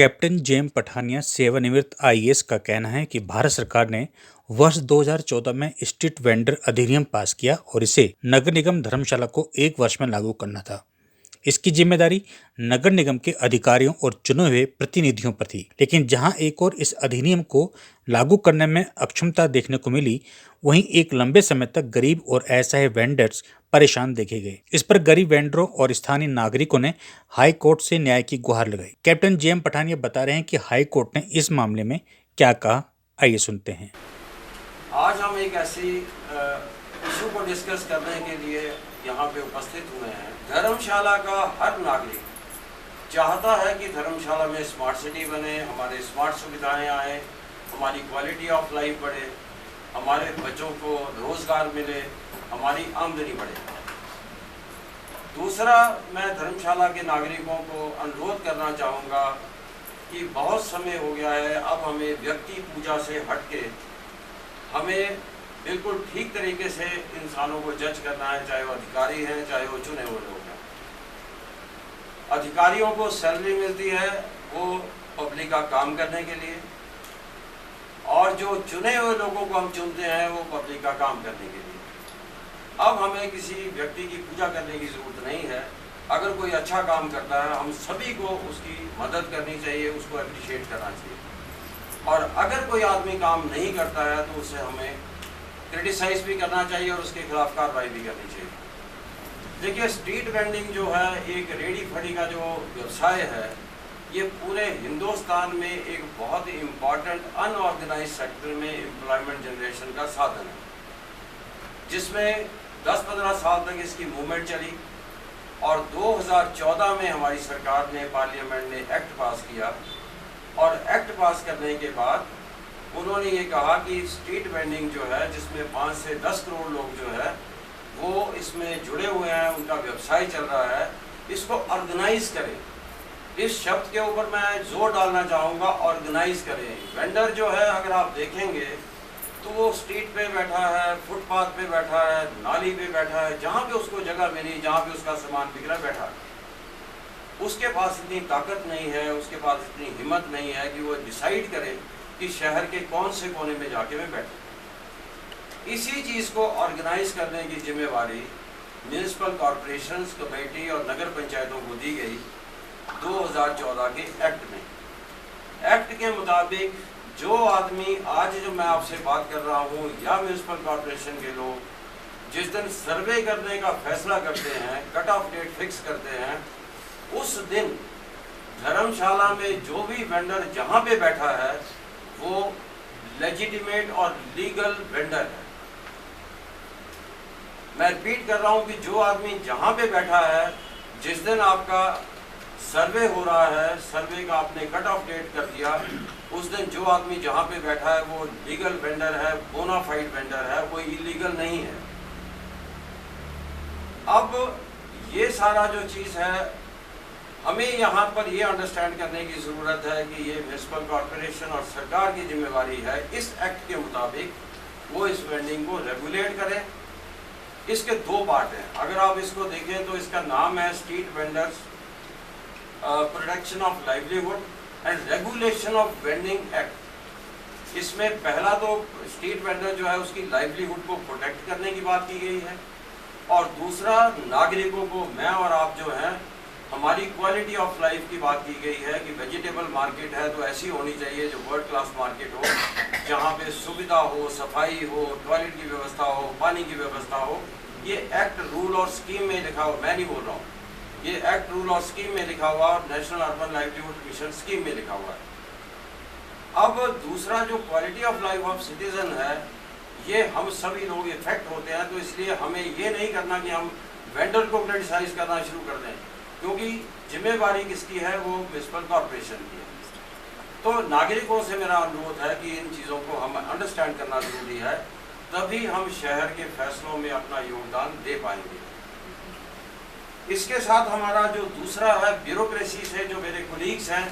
Captain GeM Pathania सेवानिवृत्त IAS का कहना है कि भारत सरकार ने वर्ष 2014 में स्ट्रीट वेंडर अधिनियम पास किया और इसे नगर निगम धर्मशाला को एक वर्ष में लागू करना था। इसकी जिम्मेदारी नगर निगम के अधिकारियों और चुने हुए प्रतिनिधियों पर थी, लेकिन जहां एक और इस अधिनियम को लागू करने में अक्षमता देखने को मिली, वहीं एक लंबे समय तक गरीब और असहाय वेंडर्स परेशान देखे गए। इस पर गरीब वेंडरों और स्थानीय नागरिकों ने हाई कोर्ट से न्याय की गुहार लगाई। कैप्टन जेएम पठानिया बता रहे हैं कि हाई कोर्ट ने इस मामले में क्या कहा, आइए सुनते हैं। आज हम एक ऐसी इशू को डिस्कस करने के लिए यहाँ पे उपस्थित हुए हैं। धर्मशाला का हर नागरिक चाहता है कि धर्मशाला में स्मार्ट सिटी बने, हमारे स्मार्ट सुविधाएं आए, हमारी क्वालिटी ऑफ लाइफ बढ़े, हमारे बच्चों को रोजगार मिले, हमारी आमदनी बढ़े। दूसरा, मैं धर्मशाला के नागरिकों को अनुरोध करना चाहूँगा कि बहुत समय हो गया है, अब हमें व्यक्ति पूजा से हटके हमें बिल्कुल ठीक तरीके से इंसानों को जज करना है, चाहे वो अधिकारी हैं, चाहे वो चुने हुए लोग हैं। अधिकारियों को सैलरी मिलती है वो पब्लिक का काम करने के लिए, और जो चुने हुए लोगों को हम चुनते हैं वो पब्लिक का काम करने के लिए। अब हमें किसी व्यक्ति की पूजा करने की ज़रूरत नहीं है। अगर कोई अच्छा काम करता है, हम सभी को उसकी मदद करनी चाहिए, उसको अप्रिशिएट करना चाहिए। और अगर कोई आदमी काम नहीं करता है तो उसे हमें क्रिटिसाइज भी करना चाहिए और उसके खिलाफ कार्रवाई भी करनी चाहिए। देखिए, स्ट्रीट वेंडिंग जो है, एक रेडी फड़ी का जो व्यवसाय है, ये पूरे हिंदुस्तान में एक बहुत ही इम्पॉर्टेंट अनऑर्गेनाइज सेक्टर में एम्प्लॉयमेंट जनरेशन का साधन है, जिसमें 10-15 साल तक इसकी मूवमेंट चली। और 2014 में हमारी सरकार ने, पार्लियामेंट ने एक्ट पास किया, और एक्ट पास करने के बाद उन्होंने ये कहा कि स्ट्रीट वेंडिंग जो है, जिसमें 5 से 10 करोड़ लोग जो है वो इसमें जुड़े हुए हैं, उनका व्यवसाय चल रहा है, इसको ऑर्गेनाइज करें। इस शब्द के ऊपर मैं जोर डालना चाहूँगा, ऑर्गेनाइज करें। वेंडर जो है, अगर आप देखेंगे तो वो स्ट्रीट पे बैठा है, फुटपाथ पे बैठा है, नाली पे बैठा है, जहाँ पे उसको जगह मिली, जहाँ पे उसका सामान बिक रहा है, बैठा है। उसके पास इतनी ताकत नहीं है, उसके पास इतनी हिम्मत नहीं है कि वो डिसाइड करे कि शहर के कौन से कोने में जाके मैं बैठूं। इसी चीज़ को ऑर्गेनाइज करने की जिम्मेवारी म्यूनिसिपल कॉरपोरेशंस, कमेटी और नगर पंचायतों को दी गई 2014 के एक्ट में। एक्ट के मुताबिक जो आदमी, आज जो मैं आपसे बात कर रहा हूँ, या म्यूनिसिपल कॉरपोरेशन के लोग जिस दिन सर्वे करने का फैसला करते हैं, कट ऑफ डेट फिक्स करते हैं, उस दिन धर्मशाला में जो भी वेंडर जहाँ पे बैठा है वो लेजिटिमेट और लीगल वेंडर है। मैं रिपीट कर रहा हूँ कि जो आदमी जहाँ पे बैठा है, जिस दिन आपका सर्वे हो रहा है, सर्वे का आपने कट ऑफ डेट कर दिया, उस दिन जो आदमी जहाँ पे बैठा है वो लीगल वेंडर है, बोनाफाइड वेंडर है, कोई इलीगल नहीं है। अब ये सारा जो चीज़ है, हमें यहाँ पर ये अंडरस्टैंड करने की ज़रूरत है कि ये म्यूनिसिपल कॉरपोरेशन और सरकार की जिम्मेवारी है, इस एक्ट के मुताबिक वो इस वेंडिंग को रेगुलेट करें। इसके 2 पार्ट हैं। अगर आप इसको देखें तो इसका नाम है street vendors protection of livelihood and regulation of vending act. इसमें पहला तो स्ट्रीट वेंडर जो है उसकी लाइवलीहुड को प्रोटेक्ट करने की बात की गई है, और दूसरा नागरिकों को, मैं और आप जो हैं, हमारी क्वालिटी ऑफ लाइफ की बात की गई है कि वेजिटेबल मार्केट है तो ऐसी होनी चाहिए जो वर्ल्ड क्लास मार्केट हो, जहाँ पे सुविधा हो, सफाई हो, टॉयलेट की व्यवस्था हो, पानी की व्यवस्था हो। ये एक्ट रूल और स्कीम में लिखा हुआ, मैं नहीं बोल रहा हूँ, ये एक्ट रूल और स्कीम में लिखा हुआ और national urban livelihood mission scheme में लिखा हुआ है। अब दूसरा जो quality of life of citizen है, ये हम सभी लोग इफेक्ट होते हैं, तो इसलिए हमें ये नहीं करना कि हम वेंडर को क्रिटिसाइज करना शुरू कर दें, क्योंकि जिम्मेवारी किसकी है, वो म्यूनिसिपल कॉरपोरेशन की है। तो नागरिकों से मेरा अनुरोध है कि इन चीज़ों को हम अंडरस्टैंड करना जरूरी है, तभी हम शहर के फैसलों में अपना योगदान दे पाएंगे। इसके साथ हमारा जो दूसरा है, ब्यूरोक्रेसी से जो मेरे कोलीग्स हैं,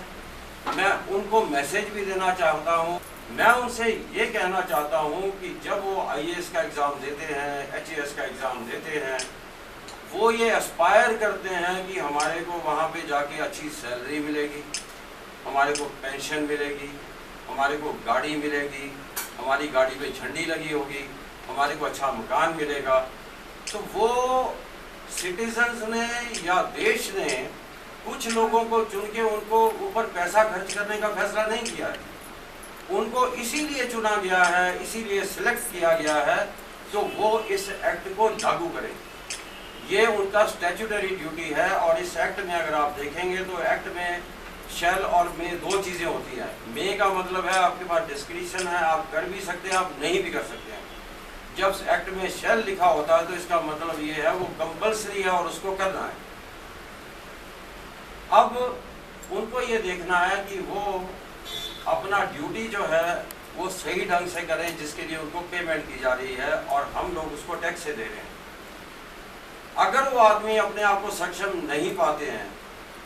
मैं उनको मैसेज भी देना चाहता हूँ। मैं उनसे ये कहना चाहता हूँ कि जब वो आईएएस का एग्ज़ाम देते हैं, एचएएस का एग्ज़ाम देते हैं, वो ये एस्पायर करते हैं कि हमारे को वहाँ पे जाके अच्छी सैलरी मिलेगी, हमारे को पेंशन मिलेगी, हमारे को गाड़ी मिलेगी, हमारी गाड़ी पे झंडी लगी होगी, हमारे को अच्छा मकान मिलेगा। तो वो सिटीजन्स ने या देश ने कुछ लोगों को चुन के उनको ऊपर पैसा खर्च करने का फैसला नहीं किया है। उनको इसीलिए चुना गया है, इसीलिए सिलेक्ट किया गया है तो वो इस एक्ट को लागू करें। ये उनका स्टैट्यूटरी ड्यूटी है। और इस एक्ट में अगर आप देखेंगे तो एक्ट में शैल और मे दो चीज़ें होती हैं। मे का मतलब है आपके पास डिस्क्रिप्शन है, आप कर भी सकते हैं, आप नहीं भी कर सकते हैं। जब एक्ट में शैल लिखा होता है तो इसका मतलब ये है वो कंपल्सरी है और उसको करना है। अब उनको ये देखना है कि वो अपना ड्यूटी जो है वो सही ढंग से करें, जिसके लिए उनको पेमेंट की जा रही है और हम लोग उसको टैक्स से दे रहे हैं। अगर वो आदमी अपने आप को सक्षम नहीं पाते हैं,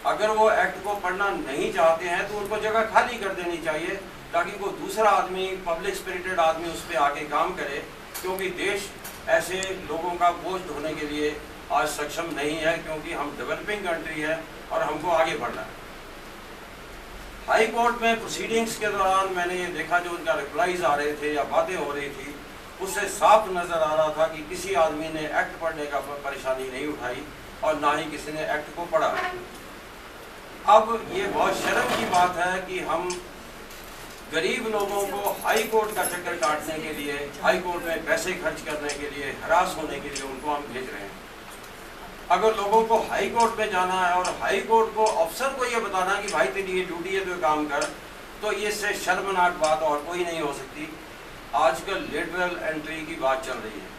अगर वो एक्ट को पढ़ना नहीं चाहते हैं तो उनको जगह खाली कर देनी चाहिए ताकि कोई दूसरा आदमी, पब्लिक स्पिरिटेड आदमी उस पर आके काम करे, क्योंकि देश ऐसे लोगों का बोझ ढोने के लिए आज सक्षम नहीं है, क्योंकि हम डेवलपिंग कंट्री है और हमको आगे बढ़ना है। हाई कोर्ट में प्रोसीडिंग्स के दौरान मैंने ये देखा, जो उनका रिप्लाईज आ रहे थे या बातें हो रही थी, उससे साफ नज़र आ रहा था कि किसी आदमी ने एक्ट पढ़ने का परेशानी नहीं उठाई और ना ही किसी ने एक्ट को पढ़ा। अब ये बहुत शर्म की बात है कि हम गरीब लोगों को हाई कोर्ट का चक्कर काटने के लिए, हाई कोर्ट में पैसे खर्च करने के लिए, हरास होने के लिए उनको हम भेज रहे हैं। अगर लोगों को हाई कोर्ट में जाना है और हाई कोर्ट को अफसर को ये बताना कि भाई तेरी ये ड्यूटी है तो काम कर, तो ये से शर्मनाक बात और कोई नहीं हो सकती। आजकल लेटरल एंट्री की बात चल रही है।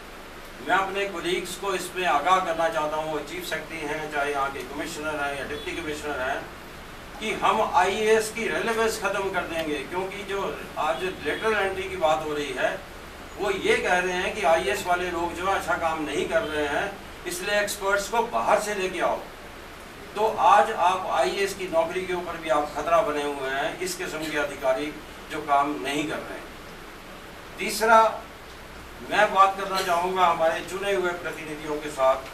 मैं अपने कोलीग्स को इसमें आगाह करना चाहता हूँ, वो चीफ सेक्रेटरी हैं, चाहे यहाँ के कमिश्नर हैं या डिप्टी कमिश्नर हैं, कि हम आईएएस की रेलेवेंस ख़त्म कर देंगे। क्योंकि जो आज लेटरल एंट्री की बात हो रही है वो ये कह रहे हैं कि आईएएस वाले लोग जो अच्छा काम नहीं कर रहे हैं, इसलिए एक्सपर्ट्स को बाहर से लेके आओ। तो आज आप आईएएस की नौकरी के ऊपर भी आप खतरा बने हुए हैं, इस किस्म के अधिकारी जो काम नहीं कर रहे हैं। तीसरा, मैं बात करना चाहूँगा हमारे चुने हुए प्रतिनिधियों के साथ।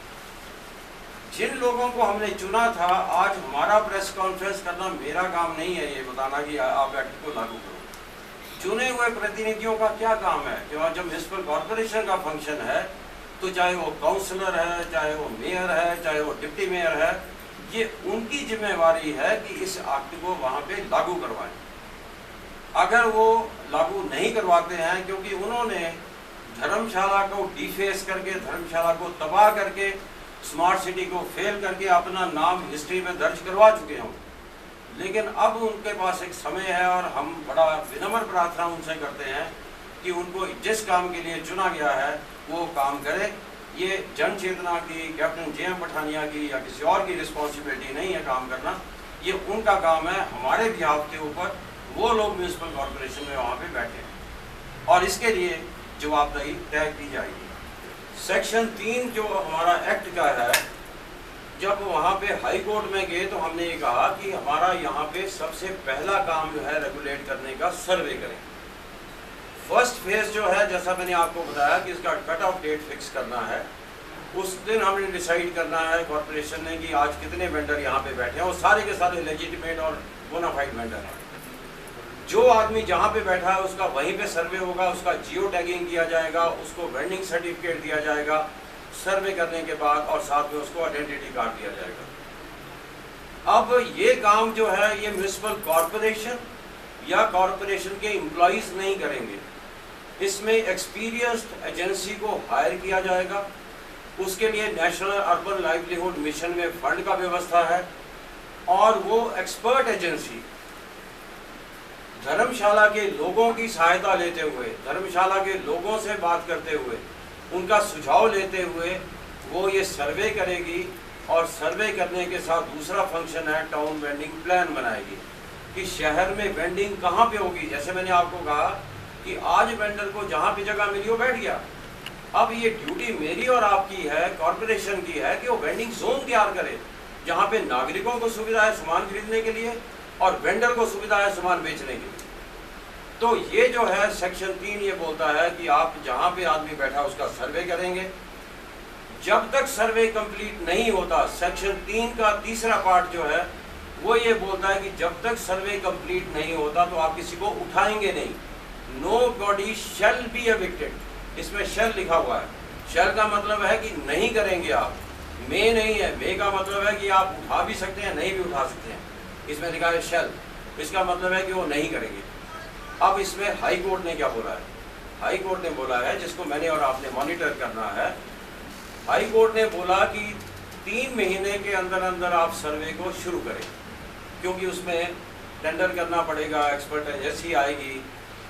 जिन लोगों को हमने चुना था, आज हमारा प्रेस कॉन्फ्रेंस करना मेरा काम नहीं है ये बताना कि आप एक्ट को लागू करो। चुने हुए प्रतिनिधियों का क्या काम है? क्योंकि जब म्युनिसिपल कॉरपोरेशन का फंक्शन है तो चाहे वो काउंसलर है, चाहे वो मेयर है, चाहे वो डिप्टी मेयर है, ये उनकी जिम्मेवारी है कि इस एक्ट को वहाँ पे लागू करवाएं। अगर वो लागू नहीं करवाते हैं, क्योंकि उन्होंने धर्मशाला को डिफेस करके, धर्मशाला को तबाह करके, स्मार्ट सिटी को फेल करके अपना नाम हिस्ट्री में दर्ज करवा चुके हों, लेकिन अब उनके पास एक समय है और हम बड़ा विनम्र प्रार्थना उनसे करते हैं कि उनको जिस काम के लिए चुना गया है वो काम करें। ये जन चेतना की, कैप्टन जे.एम. पठानिया की या किसी और की रिस्पॉन्सिबिलिटी नहीं है काम करना, ये उनका काम है। हमारे बिहाफ के ऊपर वो लोग म्यूनसिपल कॉरपोरेशन में वहाँ पे बैठे हैं और इसके लिए जवाबदेही तय की जाएगी। सेक्शन 3 जो हमारा एक्ट का है, जब वहाँ पे हाई कोर्ट में गए तो हमने ये कहा कि हमारा यहाँ पे सबसे पहला काम जो है रेगुलेट करने का, सर्वे करें। फर्स्ट फेज जो है, जैसा मैंने आपको बताया कि इसका कट ऑफ डेट फिक्स करना है, उस दिन हमने डिसाइड करना है कॉर्पोरेशन ने कि आज कितने वेंडर यहाँ पे बैठे हैं और सारे के सारे लेजिटिमेट और बोनाफाइड वेंडर हैं। जो आदमी जहाँ पे बैठा है उसका वहीं पे सर्वे होगा, उसका जियो टैगिंग किया जाएगा, उसको वेंडिंग सर्टिफिकेट दिया जाएगा सर्वे करने के बाद, और साथ में उसको आइडेंटिटी कार्ड दिया जाएगा। अब ये काम जो है ये म्युनिसिपल कॉरपोरेशन या कॉरपोरेशन के एम्प्लॉइज नहीं करेंगे, इसमें एक्सपीरियंस्ड एजेंसी को हायर किया जाएगा। उसके लिए नेशनल अर्बन लाइवलीहुड मिशन में फंड का व्यवस्था है और वो एक्सपर्ट एजेंसी धर्मशाला के लोगों की सहायता लेते हुए, धर्मशाला के लोगों से बात करते हुए, उनका सुझाव लेते हुए वो ये सर्वे करेगी और सर्वे करने के साथ दूसरा फंक्शन है टाउन वेंडिंग प्लान बनाएगी कि शहर में वेंडिंग कहाँ पे होगी। जैसे मैंने आपको कहा कि आज वेंडर को जहाँ पे जगह मिली वो बैठ गया, अब ये ड्यूटी मेरी और आपकी है, कॉरपोरेशन की है कि वो वेंडिंग जोन तैयार करे जहाँ पे नागरिकों को सुविधा है सामान खरीदने के लिए और वेंडर को सुविधा है सामान बेचने के लिए। तो ये जो है सेक्शन 3 ये बोलता है कि आप जहाँ पे आदमी बैठा उसका सर्वे करेंगे। जब तक सर्वे कंप्लीट नहीं होता, सेक्शन 3 का तीसरा पार्ट जो है वो ये बोलता है कि जब तक सर्वे कंप्लीट नहीं होता तो आप किसी को उठाएंगे नहीं। Nobody shall be evicted, इसमें शेल लिखा हुआ है। शेल का मतलब है कि नहीं करेंगे आप, मे नहीं है। मे का मतलब है कि आप उठा भी सकते हैं, नहीं भी उठा सकते हैं। इसमें लिखा है शेल, इसका मतलब है कि वो नहीं करेंगे। अब इसमें हाई कोर्ट ने क्या बोला है? हाई कोर्ट ने बोला है, जिसको मैंने और आपने मॉनिटर करना है। हाई कोर्ट ने बोला कि 3 महीने के अंदर अंदर आप सर्वे को शुरू करें, क्योंकि उसमें टेंडर करना पड़ेगा, एक्सपर्ट एजेंसी आएगी,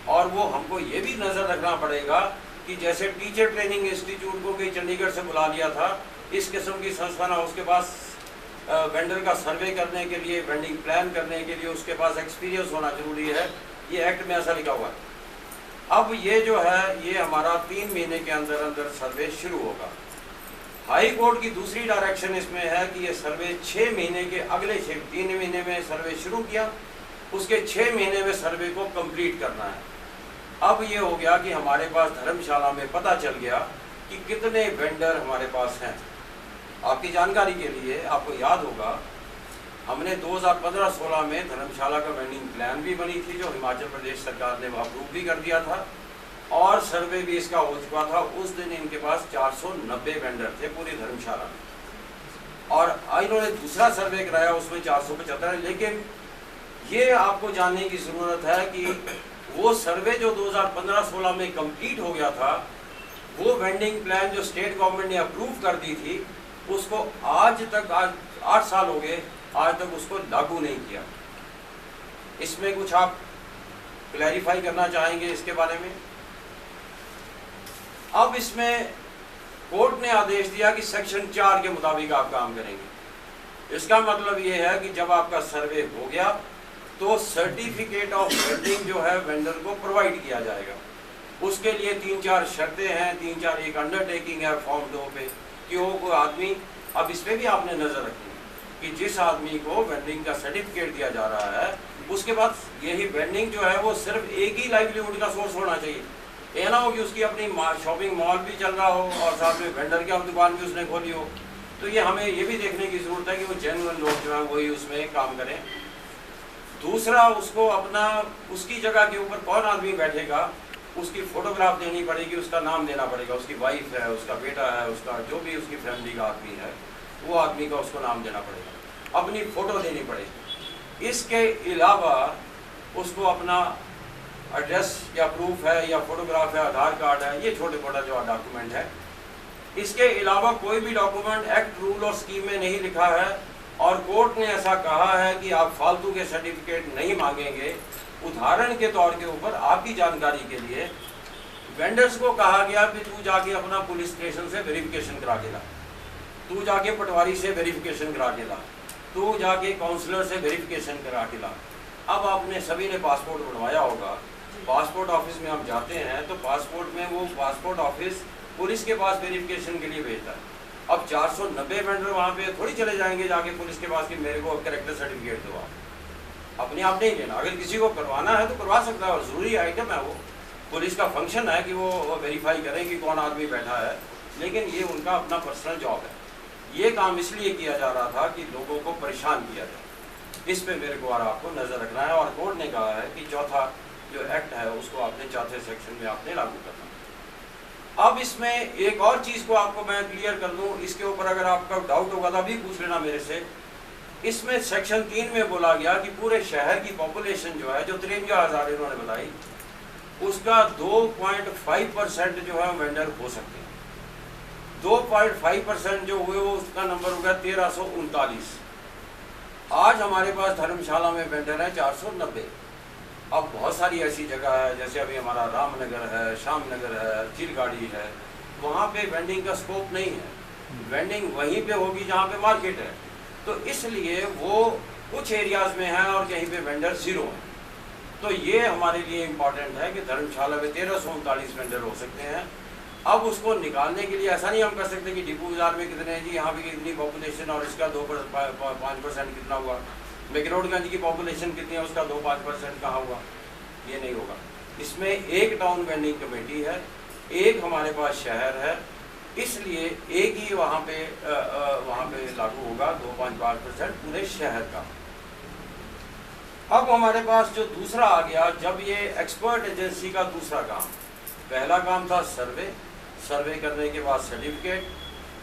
और वो हमको ये भी नज़र रखना पड़ेगा कि जैसे टीचर ट्रेनिंग इंस्टीट्यूट को कहीं चंडीगढ़ से बुला लिया था, इस किस्म की संस्था ना उसके पास वेंडर का सर्वे करने के लिए, वेंडिंग प्लान करने के लिए उसके पास एक्सपीरियंस होना जरूरी है। ये एक्ट में ऐसा लिखा हुआ है। अब ये जो है, ये हमारा 3 महीने के अंदर अंदर सर्वे शुरू होगा। हाई कोर्ट की दूसरी डायरेक्शन इसमें है कि ये सर्वे 6 महीने के अगले 3 महीने में सर्वे शुरू किया, उसके 6 महीने में सर्वे को कंप्लीट करना है। अब ये हो गया कि हमारे पास धर्मशाला में पता चल गया कि कितने वेंडर हमारे पास हैं। आपकी जानकारी के लिए आपको याद होगा, हमने 2015-16 में धर्मशाला का वेंडिंग प्लान भी बनी थी, जो हिमाचल प्रदेश सरकार ने अप्रूव भी कर दिया था, और सर्वे भी इसका हो चुका था। उस दिन इनके पास 490 वेंडर थे पूरी धर्मशाला में, और इन्होंने दूसरा सर्वे कराया, उसमें 475। लेकिन ये आपको जानने की ज़रूरत है कि वो सर्वे जो 2015-16 में कंप्लीट हो गया था, वो वेंडिंग प्लान जो स्टेट गवर्नमेंट ने अप्रूव कर दी थी, उसको आज 8 साल हो गए, आज तक उसको लागू नहीं किया। इसमें कुछ आप क्लैरिफाई करना चाहेंगे इसके बारे में? अब इसमें कोर्ट ने आदेश दिया कि सेक्शन 4 के मुताबिक आप काम करेंगे। इसका मतलब ये है कि जब आपका सर्वे हो गया तो सर्टिफिकेट ऑफ वेंडिंग जो है वेंडर को प्रोवाइड किया जाएगा। उसके लिए 3-4 शर्तें हैं, 3-4 एक अंडरटेकिंग है फॉर्म 2 पे कि वो कोई आदमी, अब इस पर भी आपने नज़र रखनी कि जिस आदमी को वेंडिंग का सर्टिफिकेट दिया जा रहा है, उसके बाद यही वेंडिंग जो है वो सिर्फ एक ही लाइवलीहुड का सोर्स होना चाहिए। ये ना हो कि उसकी अपनी शॉपिंग मॉल भी चल रहा हो और साथ में वेंडर की दुकान भी उसने खोली हो। तो ये हमें ये भी देखने की ज़रूरत है कि वो जेन्युइन लोग जो हैं वही उसमें काम करें। दूसरा, उसको अपना उसकी जगह के ऊपर कौन आदमी बैठेगा उसकी फ़ोटोग्राफ देनी पड़ेगी, उसका नाम देना पड़ेगा, उसकी वाइफ है, उसका बेटा है, उसका जो भी उसकी फैमिली का आदमी है वो आदमी का उसको नाम देना पड़ेगा, अपनी फ़ोटो देनी पड़ेगी। इसके अलावा उसको अपना एड्रेस या प्रूफ है या फोटोग्राफ है, आधार कार्ड है, ये छोटे मोटा जो डॉक्यूमेंट है। इसके अलावा कोई भी डॉक्यूमेंट एक्ट, रूल और स्कीम में नहीं लिखा है, और कोर्ट ने ऐसा कहा है कि आप फालतू के सर्टिफिकेट नहीं मांगेंगे। उदाहरण के तौर के ऊपर आपकी जानकारी के लिए, वेंडर्स को कहा गया कि तू जाके अपना पुलिस स्टेशन से वेरिफिकेशन करा के ला, तू जाके पटवारी से वेरिफिकेशन करा के ला, तू जाके काउंसलर से वेरिफिकेशन करा के ला। अब आपने सभी ने पासपोर्ट बनवाया होगा, पासपोर्ट ऑफिस में हम जाते हैं तो पासपोर्ट में वो पासपोर्ट ऑफिस पुलिस के पास वेरिफिकेशन के लिए भेजता है। अब 490 वेंडर वहाँ पे थोड़ी चले जाएंगे जाके पुलिस के पास कि मेरे को कैरेक्टर सर्टिफिकेट दो। अपने आप नहीं लेना, अगर किसी को करवाना है तो करवा सकता है, और ज़रूरी आइटम है वो, पुलिस का फंक्शन है कि वो वेरीफाई करें कि कौन आदमी बैठा है, लेकिन ये उनका अपना पर्सनल जॉब है। ये काम इसलिए किया जा रहा था कि लोगों को परेशान किया जाए। इस पे मेरे को और आपको नज़र रखना है, और कोर्ट ने कहा है कि चौथा जो एक्ट है उसको आपने 4थे सेक्शन में आपने लागू करना। अब इसमें एक और चीज़ को आपको मैं क्लियर कर दूं, इसके ऊपर अगर आपका डाउट होगा तो अभी पूछ लेना मेरे से। इसमें सेक्शन 3 में बोला गया कि पूरे शहर की पॉपुलेशन जो है, जो 53,000 इन्होंने बताई, उसका 2.5% जो है वेंडर हो सकते हैं। 2.5% जो हुए वो उसका नंबर हो गया 1339। आज हमारे पास धर्मशाला में वेंडर है 490। अब बहुत सारी ऐसी जगह है, जैसे अभी हमारा रामनगर है, श्यामनगर है, चिलगाड़ी है, वहाँ पे वेंडिंग का स्कोप नहीं है। वेंडिंग वहीं पे होगी जहाँ पे मार्केट है, तो इसलिए वो कुछ एरियाज़ में है और कहीं पे वेंडर ज़ीरो है। तो ये हमारे लिए इम्पॉर्टेंट है कि धर्मशाला में 1339 वेंडर हो सकते हैं। अब उसको निकालने के लिए ऐसा नहीं हम कर सकते कि डिपू बाज़ार में कितने हैं जी, यहाँ पे कितनी पॉपुलेशन और इसका 5% कितना हुआ, मैकलोडगंज की पॉपुलेशन कितनी है उसका 2-5% कहाँ हुआ, ये नहीं होगा। इसमें एक टाउन वेंडिंग कमेटी है, एक हमारे पास शहर है, इसलिए एक ही वहाँ पे लागू होगा 2-5% पूरे शहर का। अब हमारे पास जो दूसरा आ गया, जब ये एक्सपर्ट एजेंसी का दूसरा काम, पहला काम था सर्वे, सर्वे करने के बाद सर्टिफिकेट।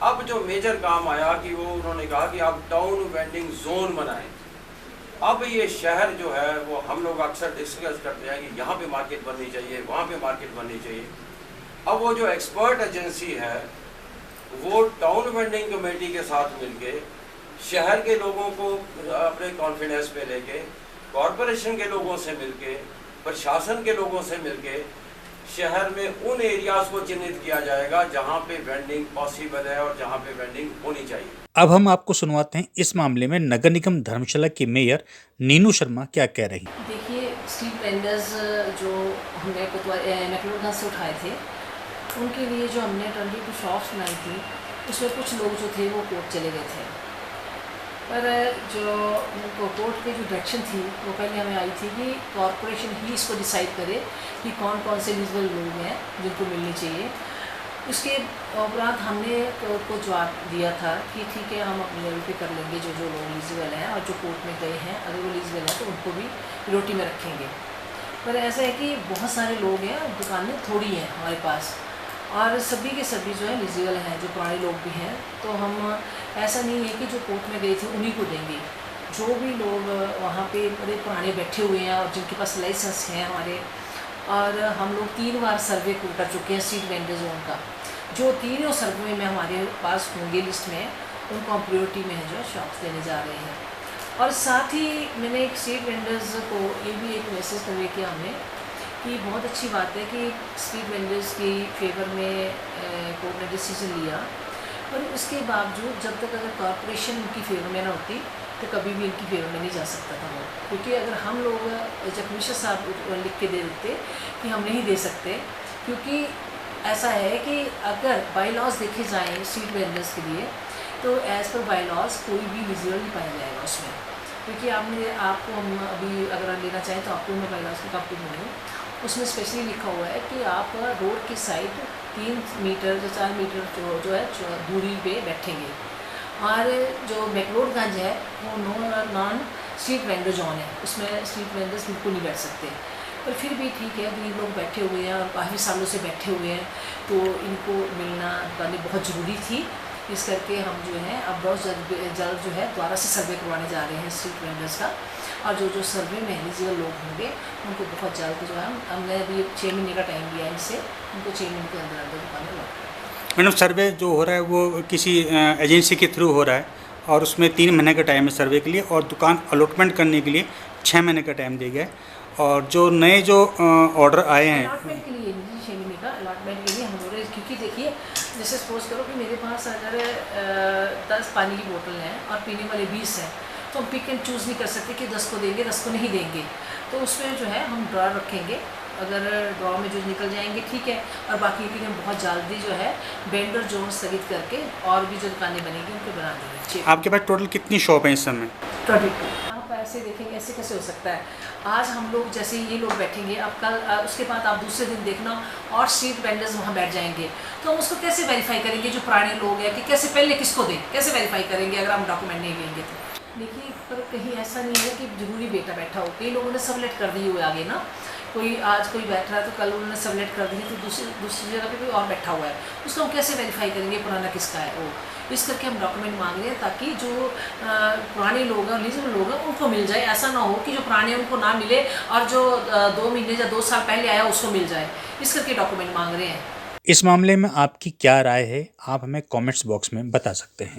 अब जो मेजर काम आया कि वो उन्होंने कहा कि आप टाउन वेंडिंग जोन बनाएं। अब ये शहर जो है वो हम लोग अक्सर डिस्कस करते हैं कि यहाँ पे मार्केट बननी चाहिए, वहाँ पे मार्केट बननी चाहिए। अब वो जो एक्सपर्ट एजेंसी है वो टाउन वेंडिंग कमेटी के साथ मिलके शहर के लोगों को अपने कॉन्फिडेंस पे लेके, कॉरपोरेशन के लोगों से मिलके, प्रशासन के लोगों से मिलके शहर में उन एरियाज को चिन्हित किया जाएगा जहां पे वेंडिंग पॉसिबल है और जहां पे वेंडिंग होनी चाहिए। अब हम आपको सुनवाते हैं इस मामले में नगर निगम धर्मशाला की मेयर नीनू शर्मा क्या कह रही। देखिए, स्ट्रीट वेंडर्स जो हमने मैक्लोडगंज से उठाए थे, उनके लिए जो हमने 22 शॉप्स बनाई थी, उसमें कुछ लोग जो थे वो कोर्ट चले गए थे। पर जो कोर्ट की जो डायरेक्शन थी वो पहले हमें आई थी कि कॉरपोरेशन ही इसको डिसाइड करे कि कौन कौन से एलिजिबल लोग हैं जिनको मिलनी चाहिए। उसके उपरांत हमने कोर्ट को जवाब दिया था कि ठीक है, हम अपने लेवल पे कर लेंगे जो जो लोग एलिजिबल हैं, और जो कोर्ट में गए हैं अगर वो एलिजिबल हैं तो उनको भी रोटी में रखेंगे। पर ऐसा है कि बहुत सारे लोग हैं, दुकानें थोड़ी हैं हमारे पास, और सभी के सभी जो है एलिजिबल हैं, जो पुराने लोग भी हैं। तो हम ऐसा नहीं है कि जो कोर्ट में गए थे उन्हीं को देंगे। जो भी लोग वहाँ पे बड़े पुराने बैठे हुए हैं और जिनके पास लाइसेंस हैं हमारे, और हम लोग 3 बार सर्वे कर चुके हैं स्ट्रीट वेंडर जोन का, जो तीनों सर्वे में हमारे पास होंगे लिस्ट में, उनको हम प्रायोरिटी में जो शॉप्स देने जा रहे हैं। और साथ ही मैंने एक स्ट्रीट वेंडर्स को ये भी एक मैसेज कन्वे किया हमने कि बहुत अच्छी बात है कि स्ट्रीट वेंडर्स की फेवर में कोर्ट ने डिसीजन लिया, और उसके बावजूद जब तक अगर कॉरपोरेशन उनकी फेवर में ना होती तो कभी भी इनकी फेवर में नहीं जा सकता था वो। क्योंकि अगर हम लोग जब कमिश्नर साहब लिख के दे देते कि हम नहीं दे सकते, क्योंकि ऐसा है कि अगर बाई लॉज देखे जाएँ स्ट्रीट वेंडर्स के लिए तो एज़ पर बाई लॉज कोई भी विजिबल नहीं पाया जाएगा उसमें। क्योंकि आपको हम अभी अगर लेना चाहें तो आपको मैं बाई लॉज की कॉपी दूँगी, उसमें स्पेशली लिखा हुआ है कि आप रोड की साइड 3 मीटर या 4 मीटर जो है दूरी पे बैठेंगे। और जो मैक्लोडगंज है वो नॉन स्ट्रीट वेंडर जोन है, उसमें स्ट्रीट वेंडर्स बिल्कुल नहीं बैठ सकते। पर फिर भी ठीक है, गरीब लोग बैठे हुए हैं और काफ़ी सालों से बैठे हुए हैं, तो इनको मिलना दुकानें बहुत ज़रूरी थी। इस करके हम जो है अब बहुत जल्द जो है दोबारा से सर्वे करवाने जा रहे हैं स्ट्रीट वेंडर्स का, और जो सर्वे में एलिजिबल लोग होंगे उनको बहुत जल्द जो है हमने अभी 6 महीने का टाइम दिया है इनसे, उनको 6 महीने के अंदर अंदर दुकानें लौट। मैडम, सर्वे जो हो रहा है वो किसी एजेंसी के थ्रू हो रहा है और उसमें 3 महीने का टाइम है सर्वे के लिए, और दुकान अलॉटमेंट करने के लिए 6 महीने का टाइम दिया गया है। और जो नए जो ऑर्डर आए हैं अलॉटमेंट के लिए 6 महीने का अलॉटमेंट के लिए हम बोल रहे हैं, क्योंकि देखिए जैसे सपोज करो कि मेरे पास अगर 10 पानी की बोतल हैं और पीने वाले 20 हैं, तो हम पिक एंड चूज़ नहीं कर सकते कि 10 को देंगे 10 को नहीं देंगे। तो उसमें जो है हम ड्रॉ रखेंगे, अगर ड्रॉ में जो निकल जाएंगे ठीक है, और बाकी की हम बहुत जल्दी जो है वेंडर जोन स्थगित करके और भी जो दुकानें बनेगी उनको बना देंगे। आपके पास टोटल कितनी शॉप है इस समय? 22। आप ऐसे देखेंगे, ऐसे कैसे हो सकता है? आज हम लोग जैसे ये लोग बैठेंगे, अब कल उसके बाद आप दूसरे दिन देखना और स्ट्रीट वेंडर्स वहाँ बैठ जाएंगे, तो हम उसको कैसे वेरीफाई करेंगे जो पुराने लोग हैं कि कैसे पहले किसको दें, कैसे वेरीफाई करेंगे अगर हम डॉक्यूमेंट नहीं लेंगे तो? देखिए, पर कहीं ऐसा नहीं है कि जरूरी बेटा बैठा हो, कई लोगों ने सबलेट कर दिए हुए आगे ना, कोई आज कोई बैठ रहा है तो कल उन्होंने सबलेट कर दी, तो दूसरी जगह पे कोई और बैठा हुआ है, उसको हम कैसे वेरीफाई करेंगे पुराना किसका है वो? इस करके हम डॉक्यूमेंट मांग रहे हैं ताकि जो पुराने लोग हैं, एलिजिबल लोग हैं, उनको मिल जाए। ऐसा ना हो कि जो पुराने उनको ना मिले और जो 2 महीने या 2 साल पहले आया उसको मिल जाए। इस करके डॉक्यूमेंट मांग रहे हैं। इस मामले में आपकी क्या राय है, आप हमें कमेंट्स बॉक्स में बता सकते हैं।